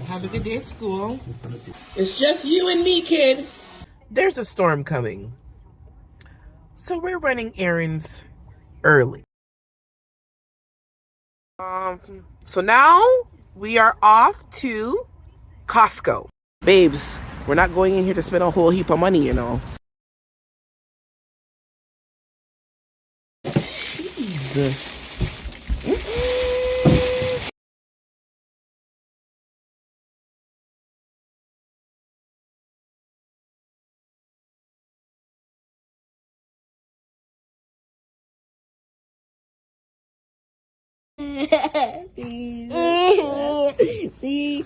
Have a good day at school. It's just you and me, kid. There's a storm coming, so we're running errands early. So now we are off to Costco. Babes, we're not going in here to spend a whole heap of money, you know. Jeez. See.